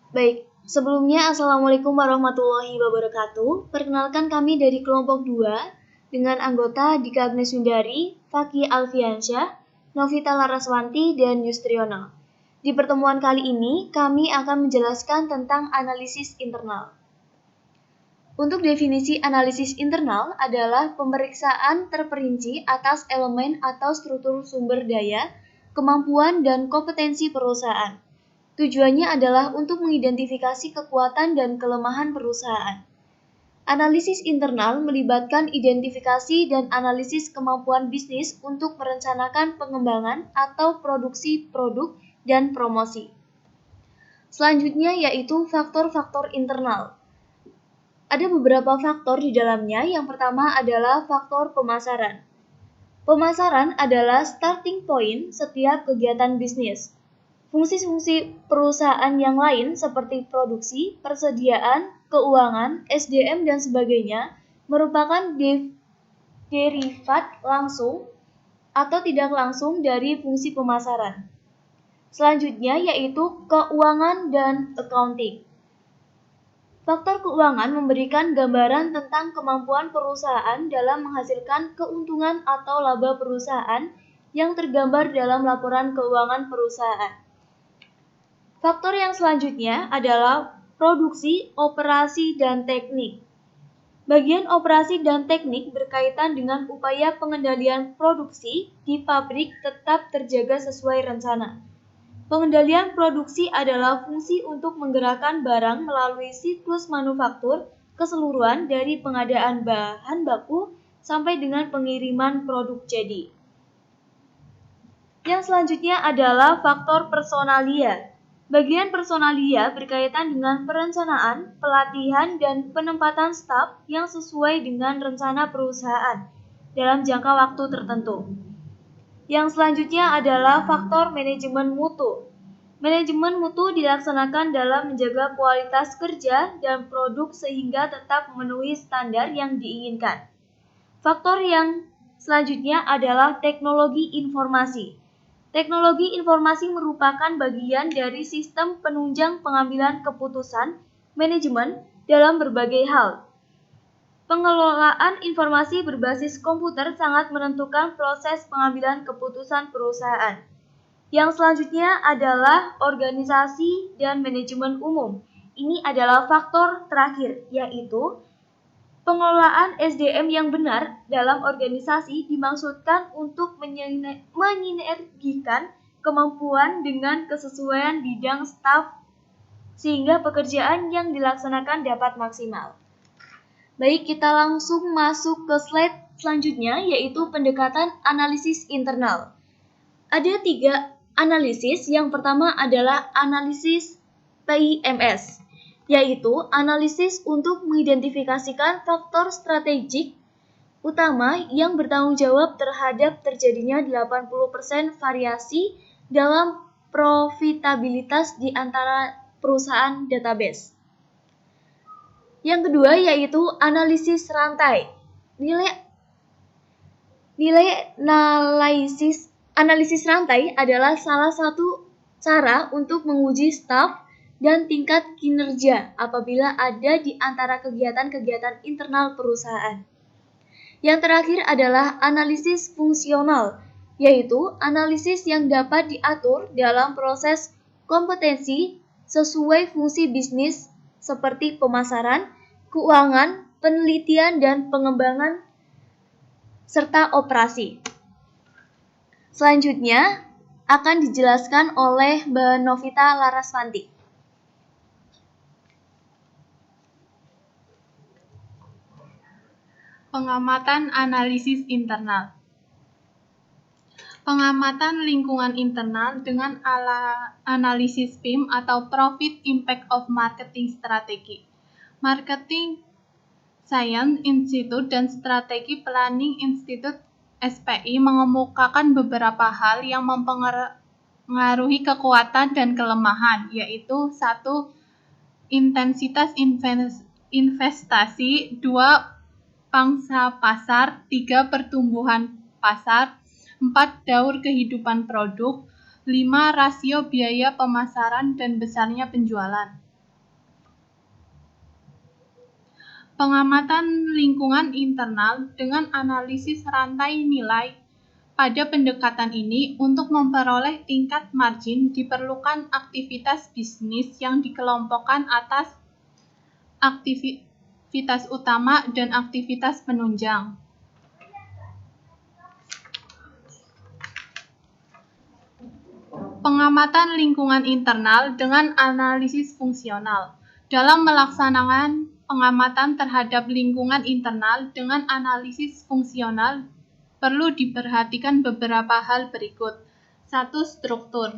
Baik, sebelumnya Assalamualaikum warahmatullahi wabarakatuh. Perkenalkan kami dari kelompok 2 dengan anggota Dika Agnes Windari, Fakih Alfiansyah, Novita Laraswanti, dan Yustriono. Di pertemuan kali ini, kami akan menjelaskan tentang analisis internal. Untuk definisi analisis internal adalah pemeriksaan terperinci atas elemen atau struktur sumber daya, kemampuan, dan kompetensi perusahaan. Tujuannya adalah untuk mengidentifikasi kekuatan dan kelemahan perusahaan. Analisis internal melibatkan identifikasi dan analisis kemampuan bisnis untuk merencanakan pengembangan atau produksi produk dan promosi. Selanjutnya yaitu faktor-faktor internal. Ada beberapa faktor di dalamnya. Yang pertama adalah faktor pemasaran. Pemasaran adalah starting point setiap kegiatan bisnis. Fungsi-fungsi perusahaan yang lain seperti produksi, persediaan, keuangan, SDM, dan sebagainya merupakan derivat langsung atau tidak langsung dari fungsi pemasaran. Selanjutnya yaitu keuangan dan accounting. Faktor keuangan memberikan gambaran tentang kemampuan perusahaan dalam menghasilkan keuntungan atau laba perusahaan yang tergambar dalam laporan keuangan perusahaan. Faktor yang selanjutnya adalah produksi, operasi, dan teknik. Bagian operasi dan teknik berkaitan dengan upaya pengendalian produksi di pabrik tetap terjaga sesuai rencana. Pengendalian produksi adalah fungsi untuk menggerakkan barang melalui siklus manufaktur keseluruhan dari pengadaan bahan baku sampai dengan pengiriman produk jadi. Yang selanjutnya adalah faktor personalia. Bagian personalia berkaitan dengan perencanaan, pelatihan, dan penempatan staf yang sesuai dengan rencana perusahaan dalam jangka waktu tertentu. Yang selanjutnya adalah faktor manajemen mutu. Manajemen mutu dilaksanakan dalam menjaga kualitas kerja dan produk sehingga tetap memenuhi standar yang diinginkan. Faktor yang selanjutnya adalah teknologi informasi. Teknologi informasi merupakan bagian dari sistem penunjang pengambilan keputusan manajemen dalam berbagai hal. Pengelolaan informasi berbasis komputer sangat menentukan proses pengambilan keputusan perusahaan. Yang selanjutnya adalah organisasi dan manajemen umum. Ini adalah faktor terakhir, yaitu pengelolaan SDM yang benar dalam organisasi dimaksudkan untuk menyinergikan kemampuan dengan kesesuaian bidang staf sehingga pekerjaan yang dilaksanakan dapat maksimal. Baik, kita langsung masuk ke slide selanjutnya, yaitu pendekatan analisis internal. Ada 3 analisis. Yang pertama adalah analisis PIMS, yaitu analisis untuk mengidentifikasikan faktor strategik utama yang bertanggung jawab terhadap terjadinya 80% variasi dalam profitabilitas di antara perusahaan database. Yang kedua yaitu analisis rantai. Analisis rantai adalah salah satu cara untuk menguji staf dan tingkat kinerja apabila ada di antara kegiatan-kegiatan internal perusahaan. Yang terakhir adalah analisis fungsional, yaitu analisis yang dapat diatur dalam proses kompetensi sesuai fungsi bisnis seperti pemasaran, keuangan, penelitian, dan pengembangan, serta operasi. Selanjutnya akan dijelaskan oleh Mbak Novita Laraswanti. Pengamatan analisis internal. Pengamatan lingkungan internal dengan analisis PIM atau Profit Impact of Marketing Strategy. Marketing Science Institute dan Strategi Planning Institute SPI mengemukakan beberapa hal yang mempengaruhi kekuatan dan kelemahan, yaitu 1. Intensitas investasi, 2. pangsa pasar, 3 pertumbuhan pasar, 4 daur kehidupan produk, 5 rasio biaya pemasaran dan besarnya penjualan. Pengamatan lingkungan internal dengan analisis rantai nilai. Pada pendekatan ini, untuk memperoleh tingkat margin diperlukan aktivitas bisnis yang dikelompokkan atas aktivitas utama dan aktivitas penunjang. Pengamatan lingkungan internal dengan analisis fungsional. Dalam melaksanakan pengamatan terhadap lingkungan internal dengan analisis fungsional, perlu diperhatikan beberapa hal berikut. 1. Struktur.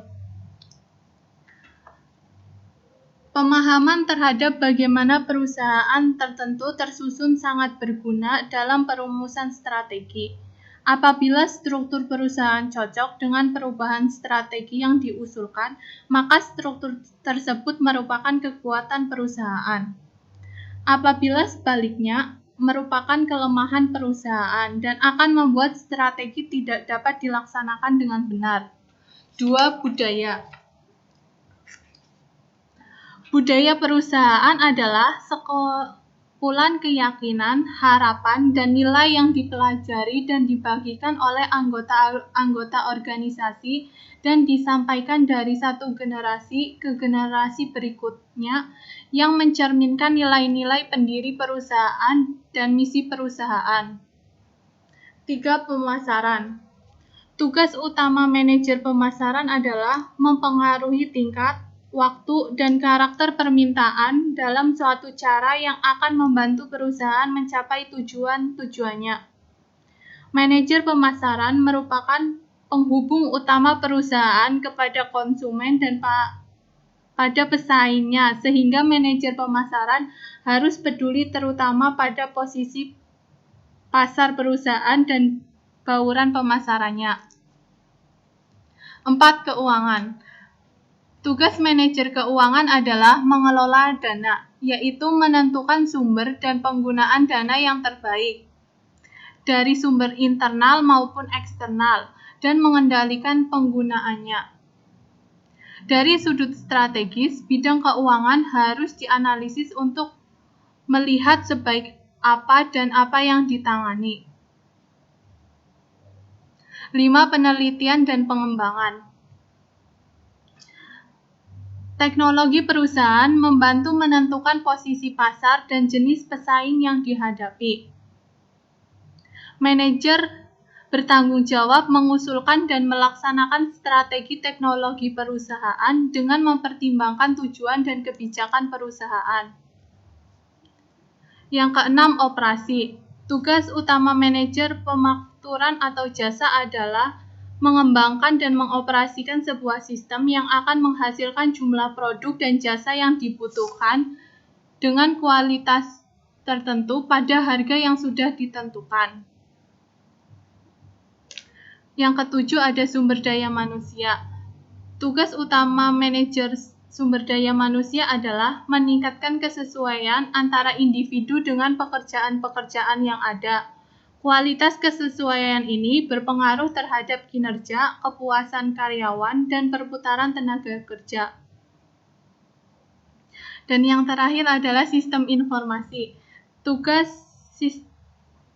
Pemahaman terhadap bagaimana perusahaan tertentu tersusun sangat berguna dalam perumusan strategi. Apabila struktur perusahaan cocok dengan perubahan strategi yang diusulkan, maka struktur tersebut merupakan kekuatan perusahaan. Apabila sebaliknya, merupakan kelemahan perusahaan dan akan membuat strategi tidak dapat dilaksanakan dengan benar. 2. Budaya. Budaya perusahaan adalah sekumpulan keyakinan, harapan, dan nilai yang dipelajari dan dibagikan oleh anggota organisasi dan disampaikan dari satu generasi ke generasi berikutnya yang mencerminkan nilai-nilai pendiri perusahaan dan misi perusahaan. 3. Pemasaran. Tugas utama manajer pemasaran adalah mempengaruhi tingkat, waktu, dan karakter permintaan dalam suatu cara yang akan membantu perusahaan mencapai tujuan-tujuannya. Manajer pemasaran merupakan penghubung utama perusahaan kepada konsumen dan pada pesaingnya, sehingga manajer pemasaran harus peduli terutama pada posisi pasar perusahaan dan bauran pemasarannya. 4. Keuangan. Tugas manajer keuangan adalah mengelola dana, yaitu menentukan sumber dan penggunaan dana yang terbaik dari sumber internal maupun eksternal dan mengendalikan penggunaannya. Dari sudut strategis, bidang keuangan harus dianalisis untuk melihat sebaik apa dan apa yang ditangani. 5. Penelitian dan pengembangan. Teknologi perusahaan membantu menentukan posisi pasar dan jenis pesaing yang dihadapi. Manajer bertanggung jawab mengusulkan dan melaksanakan strategi teknologi perusahaan dengan mempertimbangkan tujuan dan kebijakan perusahaan. Yang keenam, operasi. Tugas utama manajer pemakmuran atau jasa adalah mengembangkan dan mengoperasikan sebuah sistem yang akan menghasilkan jumlah produk dan jasa yang dibutuhkan dengan kualitas tertentu pada harga yang sudah ditentukan. Yang ketujuh, ada sumber daya manusia. Tugas utama manajer sumber daya manusia adalah meningkatkan kesesuaian antara individu dengan pekerjaan-pekerjaan yang ada. Kualitas kesesuaian ini berpengaruh terhadap kinerja, kepuasan karyawan, dan perputaran tenaga kerja. Dan yang terakhir adalah sistem informasi.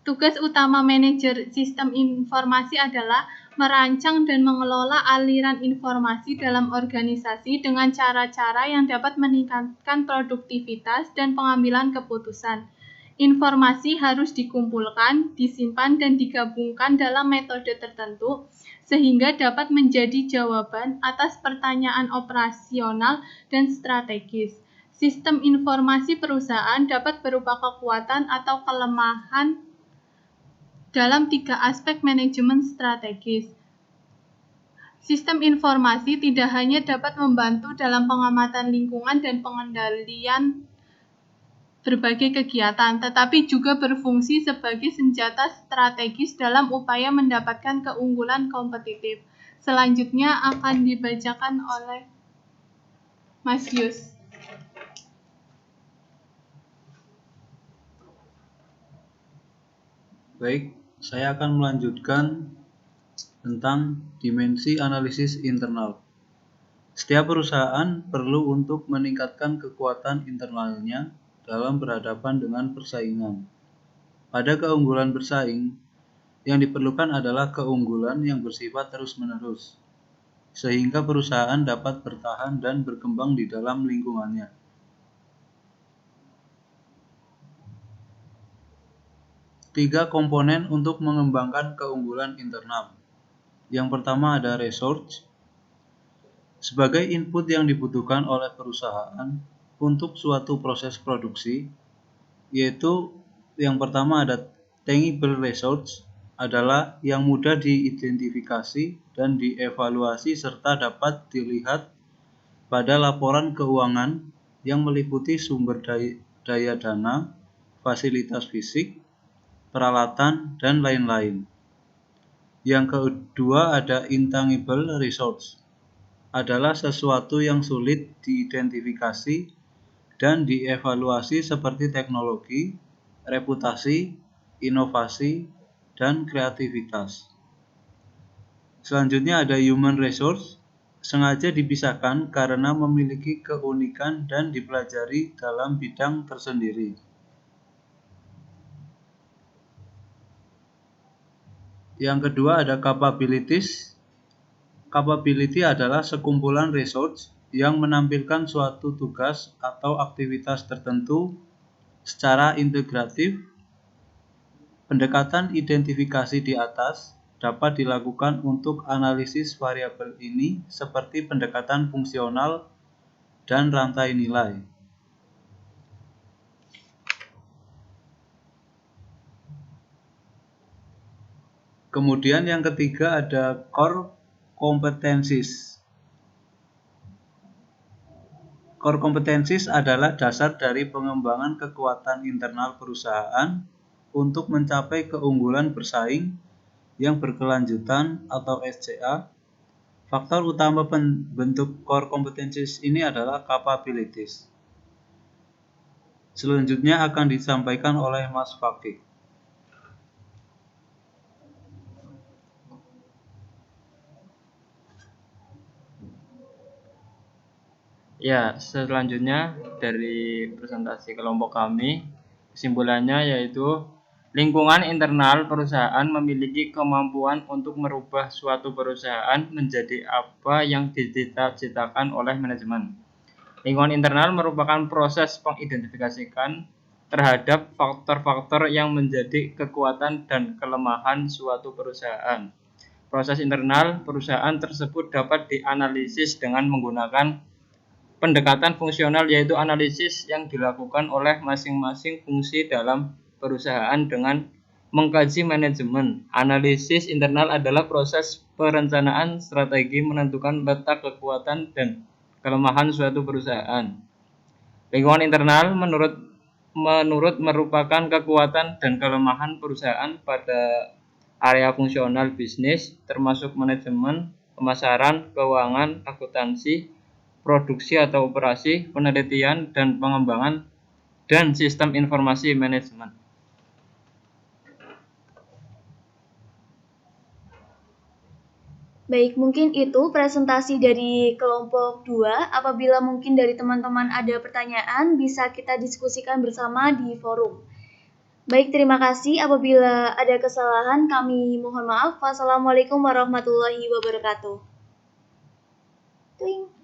Tugas utama manajer sistem informasi adalah merancang dan mengelola aliran informasi dalam organisasi dengan cara-cara yang dapat meningkatkan produktivitas dan pengambilan keputusan. Informasi harus dikumpulkan, disimpan, dan digabungkan dalam metode tertentu sehingga dapat menjadi jawaban atas pertanyaan operasional dan strategis. Sistem informasi perusahaan dapat berupa kekuatan atau kelemahan dalam 3 aspek manajemen strategis. Sistem informasi tidak hanya dapat membantu dalam pengamatan lingkungan dan pengendalian berbagai kegiatan, tetapi juga berfungsi sebagai senjata strategis dalam upaya mendapatkan keunggulan kompetitif. Selanjutnya akan dibacakan oleh Mas Yus. Baik, saya akan melanjutkan tentang dimensi analisis internal. Setiap perusahaan perlu untuk meningkatkan kekuatan internalnya dalam berhadapan dengan persaingan. Pada keunggulan bersaing, yang diperlukan adalah keunggulan yang bersifat terus-menerus, sehingga perusahaan dapat bertahan dan berkembang di dalam lingkungannya. Tiga komponen untuk mengembangkan keunggulan internal. Yang pertama ada research, sebagai input yang dibutuhkan oleh perusahaan untuk suatu proses produksi, yaitu yang pertama ada tangible research, adalah yang mudah diidentifikasi dan dievaluasi serta dapat dilihat pada laporan keuangan yang meliputi sumber daya dana, fasilitas fisik, peralatan, dan lain-lain. Yang kedua ada intangible resource, adalah sesuatu yang sulit diidentifikasi dan dievaluasi seperti teknologi, reputasi, inovasi, dan kreativitas. Selanjutnya ada human resource, sengaja dipisahkan karena memiliki keunikan dan dipelajari dalam bidang tersendiri. Yang kedua ada capabilities. Capability adalah sekumpulan resource yang menampilkan suatu tugas atau aktivitas tertentu secara integratif. Pendekatan identifikasi di atas dapat dilakukan untuk analisis variabel ini seperti pendekatan fungsional dan rantai nilai. Kemudian yang ketiga ada core competencies. Core competencies adalah dasar dari pengembangan kekuatan internal perusahaan untuk mencapai keunggulan bersaing yang berkelanjutan atau SCA. Faktor utama pembentuk core competencies ini adalah capabilities. Selanjutnya akan disampaikan oleh Mas Fakih. Ya, selanjutnya dari presentasi kelompok kami, kesimpulannya yaitu lingkungan internal perusahaan memiliki kemampuan untuk merubah suatu perusahaan menjadi apa yang dicita-citakan oleh manajemen. Lingkungan internal merupakan proses mengidentifikasikan terhadap faktor-faktor yang menjadi kekuatan dan kelemahan suatu perusahaan. Proses internal perusahaan tersebut dapat dianalisis dengan menggunakan pendekatan fungsional, yaitu analisis yang dilakukan oleh masing-masing fungsi dalam perusahaan dengan mengkaji manajemen. Analisis internal adalah proses perencanaan strategi menentukan letak kekuatan dan kelemahan suatu perusahaan. Lingkungan internal menurut merupakan kekuatan dan kelemahan perusahaan pada area fungsional bisnis, termasuk manajemen, pemasaran, keuangan, akuntansi, produksi atau operasi, penelitian dan pengembangan, dan sistem informasi manajemen. Baik, mungkin itu presentasi dari kelompok 2. Apabila mungkin dari teman-teman ada pertanyaan, bisa kita diskusikan bersama di forum. Baik, terima kasih. Apabila ada kesalahan, kami mohon maaf. Wassalamualaikum warahmatullahi wabarakatuh. Tuing.